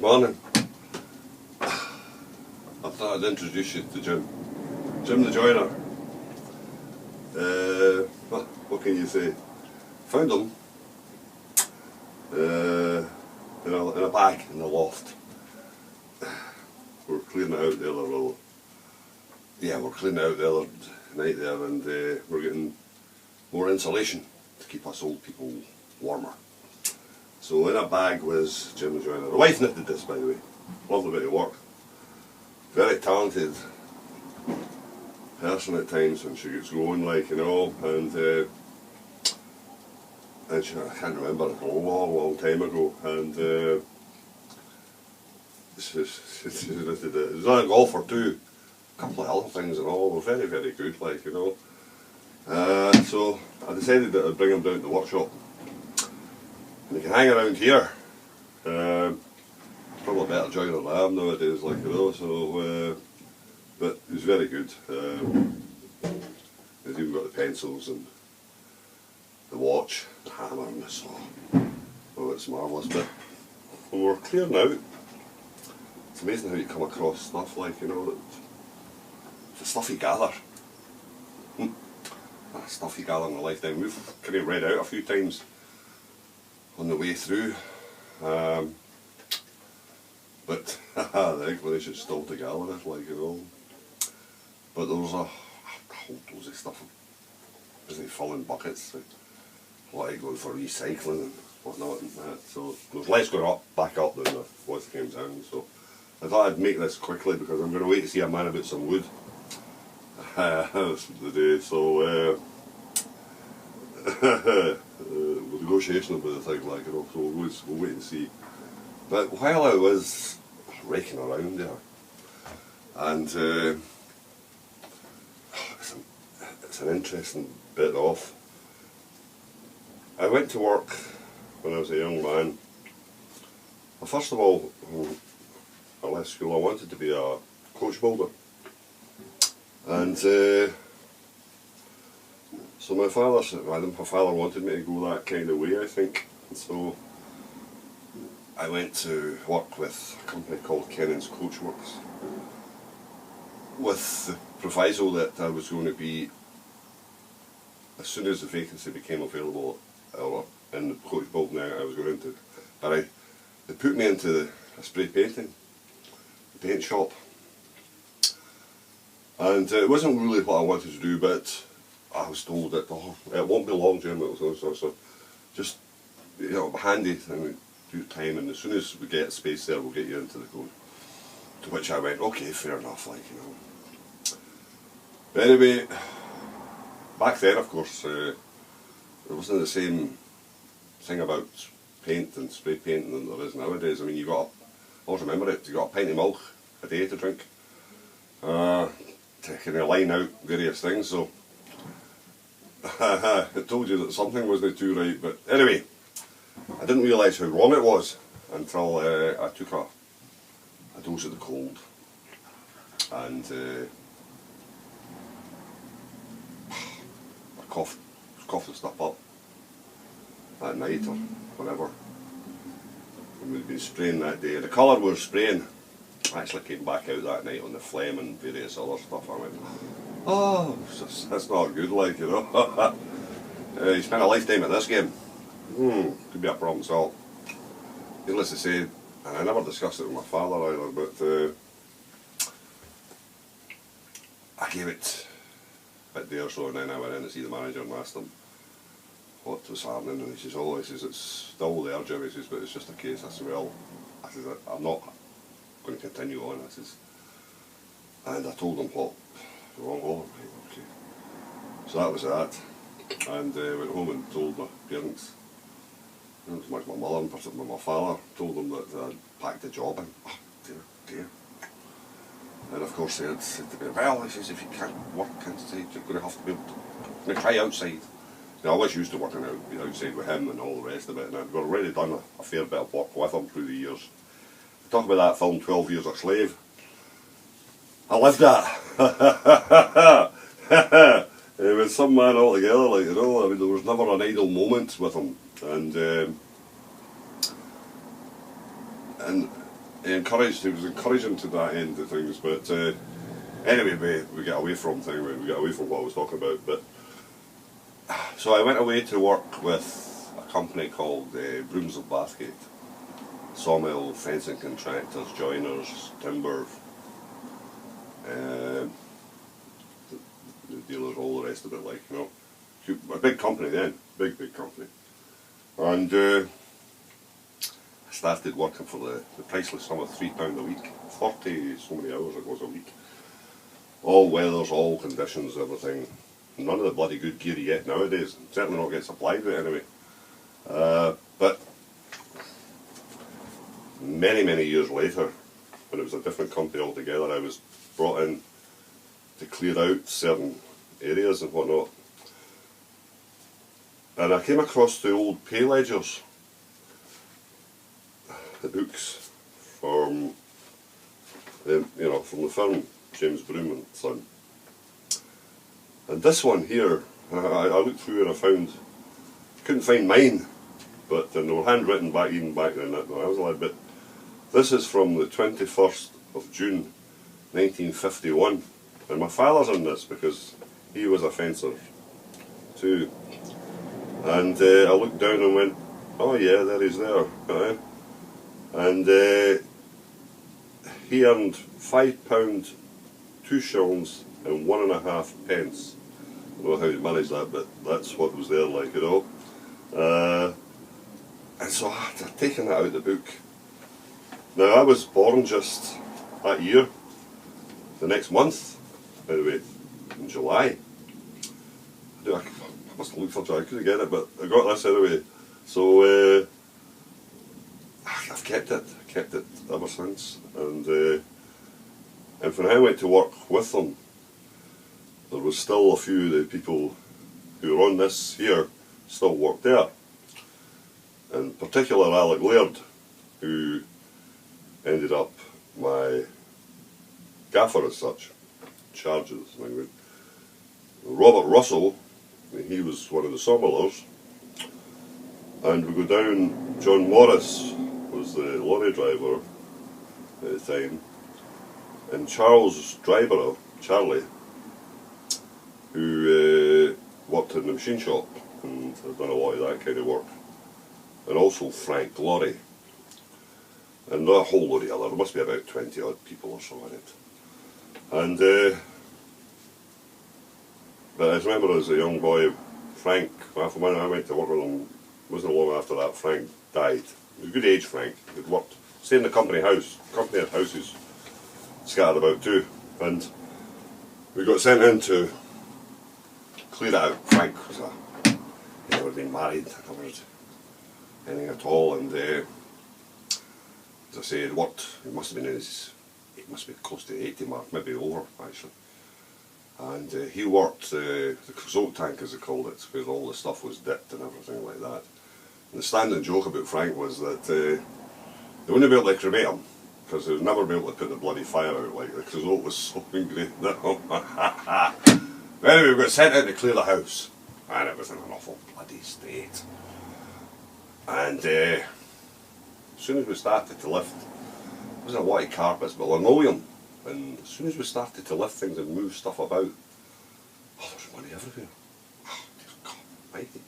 Morning. I thought I'd introduce you to Jim. Jim the Joiner. What can you say? Found him in a bag in the loft. We're clearing it out the other we're cleaning it out the other night there, and we're getting more insulation to keep us old people warmer. So in a bag was Jim the Joiner. The wife knitted this, by the way. Lovely bit of work. Very talented person at times when she gets going, like, you know, and she, I can't remember, a long time ago, and she's knitted it. She's done a golfer too, a couple of other things and all. Were very, very good, like, you know. So I decided that I'd bring him down to the workshop. And he can hang around here. Probably a better joiner than I am nowadays, like, you know, so, but he's very good. He's even got the pencils and the watch, the hammer and the saw. Oh, it's marvellous. But when we're clearing out, it's amazing how you come across stuff, like, you know, the stuff you gather. That stuff you gather in a lifetime. We've kind of read out a few times on the way through, but the inclination is still to gather it, like, you know. But there was a whole dose of stuff, busy filling buckets, a lot of going for recycling and whatnot and that. So there's less going back up than there was came down. So I thought I'd make this quickly because I'm going to wait to see a man about some wood the day. So we're negotiating about the thing, like, you know, so we'll wait and see. But while I was raking around there, and it's an interesting bit off. I went to work when I was a young man. Well, first of all, when I left school, I wanted to be a coach builder. And so my father wanted me to go that kind of way, I think. And so I went to work with a company called Kennan's Coachworks, with the proviso that I was going to be, as soon as the vacancy became available in the coach building I was going into, but they put me into a spray painting, paint shop. And it wasn't really what I wanted to do, but I was told that, oh, it won't be long, Jim, so just, you know, handy and do time, and as soon as we get space there, we'll get you into the coach. To which I went, okay, fair enough, like, you know. But anyway, back then, of course, there wasn't the same thing about paint and spray painting than there is nowadays. I mean, I always remember it, you got a pint of milk a day to drink, to kind of line out various things, so it told you that something wasn't too right. But anyway, I didn't realise how wrong it was until I took a dose of the cold, and I coughed the stuff up that night or whatever. And we'd been spraying that day. The colour we were spraying actually came back out that night on the phlegm and various other stuff. I went, oh, that's not good, like, you know. You spent a lifetime at this game. Could be a problem solved. Needless to say, and I never discussed it with my father either, but I gave it a day or so, and then I went in to see the manager and asked him what was happening, and he says, oh, he says, it's still there, Jim, he says, but it's just a case. I said, well, I says, I'm not going to continue on, I says, and I told him what was wrong. Oh, right, okay. So that was that, and went home and told my parents, my mother and particularly my father, told them that I'd packed the job in. Oh, dear. And of course they had said to me, well, he says, if you can't work inside, you're going to have to be able to try outside. Now, I was used to working outside with him and all the rest of it, and I'd already done a fair bit of work with him through the years. Talk about that film, 12 Years a Slave. I lived that. It was some man altogether, like, you know. I mean, there was never an idle moment with him, and he was encouraging to that end of things, but anyway, we get away from what I was talking about. But so I went away to work with a company called Brooms of Bathgate, sawmill, fencing contractors, joiners, timber, the dealers, all the rest of it, like, you know. A big company then, big company. And I started working for the priceless sum of £3 a week, 40 so many hours it was a week. All weathers, all conditions, everything. None of the bloody good gear you get nowadays, certainly not get supplied with anyway. But many years later, when it was a different company altogether, I was brought in to clear out certain areas and whatnot. And I came across the old pay ledgers, the books from from the firm, James Broom and Son. And this one here, I looked through and couldn't find mine, but they were handwritten back then. I was like, but this is from the 21st of June 1951, and my father's in this because he was a fencer too. And I looked down and went, oh yeah, there he's there. And he earned £5, 2 shillings and 1.5 pence. I don't know how he managed that, but that's what was there, like, you know. And so I'd taken that out of the book. Now I was born just that year, the next month, anyway, in July. I must have looked for July, I couldn't get it, but I got this anyway. So I've kept it ever since. And when I went to work with them, there was still a few of the people who were on this here still worked there. In particular Alec Laird, who ended up my gaffer as such, charges. Robert Russell, he was one of the sawmillers, and we go down, John Morris was the lorry driver at the time, and Charles Dryborough, Charlie, who worked in the machine shop and had done a lot of that kind of work, and also Frank Glory, and a whole load of other, there must be about 20 odd people or so in it. And but I remember as a young boy, Frank, when I went to work with him, wasn't long after that Frank died. He was a good age, Frank. He'd worked, stayed in the company house. The company had houses scattered about too. And we got sent in to clear it out. Frank was he never been married, never had anything at all. And as I say, he'd worked, he must have been close to the 80 mark, maybe over actually. And he worked the soak tank, as they called it, because all the stuff was dipped and everything like that. And the standing joke about Frank was that they wouldn't be able to cremate him, because they would never be able to put the bloody fire out, like, because the was so ingrained. Anyway, we got sent in to clear the house, and it was in an awful bloody state. And as soon as we started to lift, there wasn't a lot of carpets, but linoleum. And as soon as we started to lift things and move stuff about, oh, there's money everywhere. Oh, dear God almighty.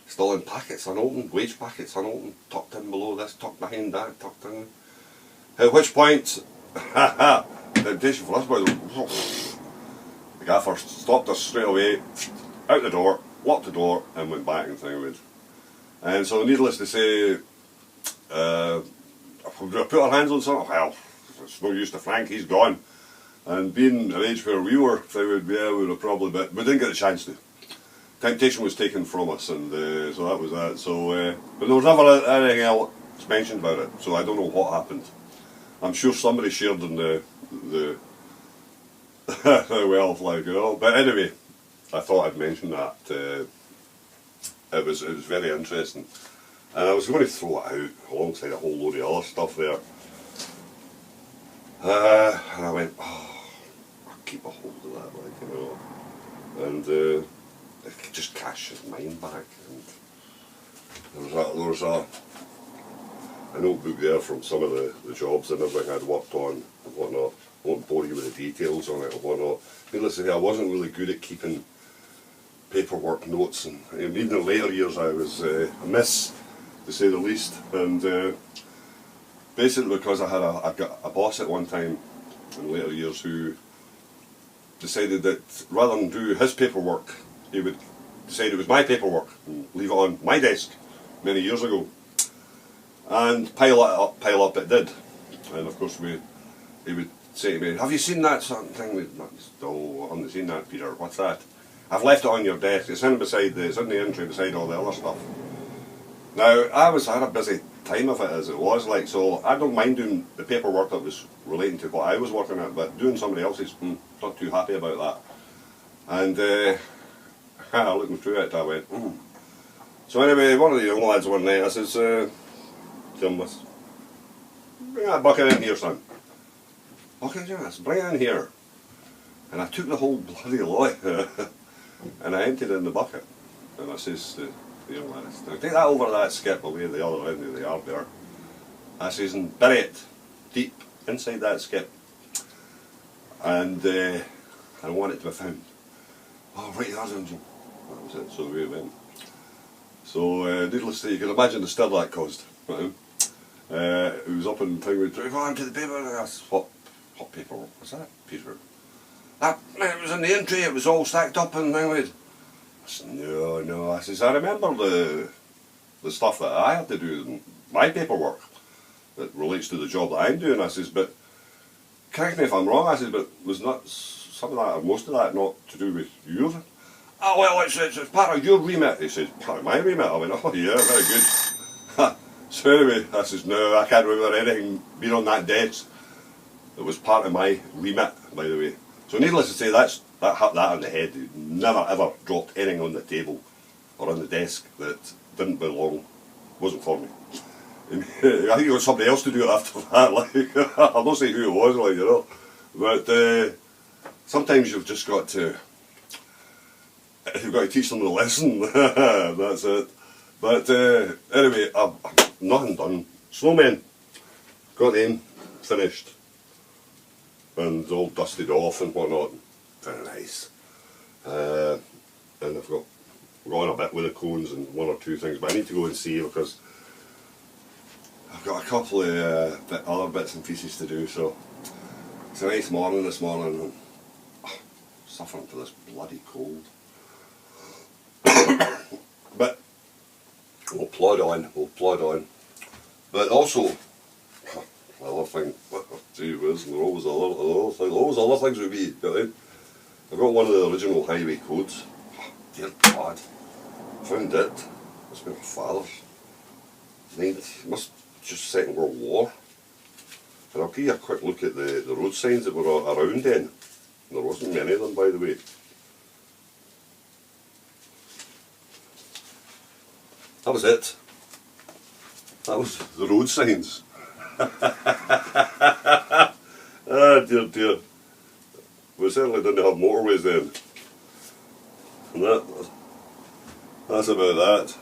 Still in packets unopened, wage packets unopened, tucked in below this, tucked behind that, tucked in. At which point, the temptation for us was, the gaffer stopped us straight away, out the door, locked the door, and went back and thing. And so, needless to say, if we put our hands on something, well, it's no use to Frank, he's gone. And being an age where we were, we would have probably, but we didn't get a chance to. Temptation was taken from us, and so that was that. So, but there was never anything else mentioned about it, so I don't know what happened. I'm sure somebody shared in the wealth, like, you know. But anyway, I thought I'd mention that. It was very interesting, and I was going to throw it out alongside a whole load of other stuff there. And I went, oh, I'll keep a hold of that, like, you know, and it just cast his mind back. And there was a notebook there from some of the jobs and everything I'd worked on and whatnot. I won't bore you with the details on it and whatnot. Needless to say, I wasn't really good at keeping paperwork notes, and even in later years I was a miss, to say the least. And basically because I got a boss at one time in later years who decided that rather than do his paperwork, he would decide it was my paperwork and leave it on my desk many years ago. And pile up it did. And of course he would say to me, have you seen that certain thing? Oh, I haven't seen that, Peter. What's that? I've left it on your desk. It's in the entry beside all the other stuff. Now, I had a busy time of it as it was, like, so I don't mind doing the paperwork that was relating to what I was working at, but doing somebody else's, not too happy about that. And looking through it, I went, So anyway, one of the young lads one night, I says, Jim, bring that bucket in here, son. Bucket, yes, bring it in here. And I took the whole bloody lot and I emptied it in the bucket. And I says to the young lad, now take that over that skip away at the other end of the yard there. I says, and bury it deep inside that skip. And I don't want it to be found. Oh, right, that's it, Jim. That was it, so away it went. So, needless to say, you can imagine the stir that caused. Right? It was up in thing with, go on to the paper, and I said, what paper was that, Peter? It was in the entry, it was all stacked up and thing with. I said, no, I says, I remember the stuff that I had to do, my paperwork, that relates to the job that I'm doing. I says, but, correct me if I'm wrong, I says, but was not some of that, or most of that, not to do with you? Oh, well, it's part of your remit. He says, part of my remit? I went, oh yeah, very good. So anyway, I says, no, I can't remember anything being on that desk. It was part of my remit, by the way. So needless to say, that hit that on the head. He never ever dropped anything on the table or on the desk that didn't belong, wasn't for me. And, I think it was somebody else to do it after that. Like, I'll not say who it was, like, you know. But sometimes you've just got to teach them the lesson. That's it. But anyway, nothing done. Snowmen, got them finished. And all dusted off and whatnot. Very nice. And I've got on a bit with the cones and one or two things, but I need to go and see because I've got a couple of other bits and pieces to do. So it's a nice morning this morning, and suffering for this bloody cold. But we'll plod on. But also, another thing, gee whiz, and there are always other things with me. I've got one of the original highway codes. Oh, dear God, found it. It's been my father's. It must just Second World War. And I'll give you a quick look at the road signs that were around then. And there wasn't many of them, by the way. That was it. That was the road signs. Ah, dear. We certainly didn't have motorways then. And that's about that.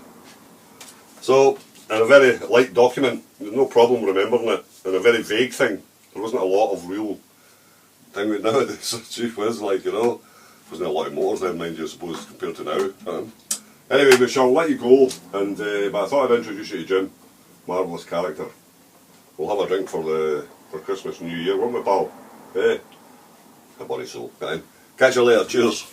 So, in a very light document, there's no problem remembering it, and a very vague thing. There wasn't a lot of real thing with nowadays, so gee whiz, like, you know. Wasn't a lot of motors then, mind you, I suppose, compared to now. Anyway, we shall let you go, and but I thought I'd introduce you to Jim. Marvellous character. We'll have a drink for Christmas and New Year, won't we, pal? Eh? A body soul. Catch you later, cheers.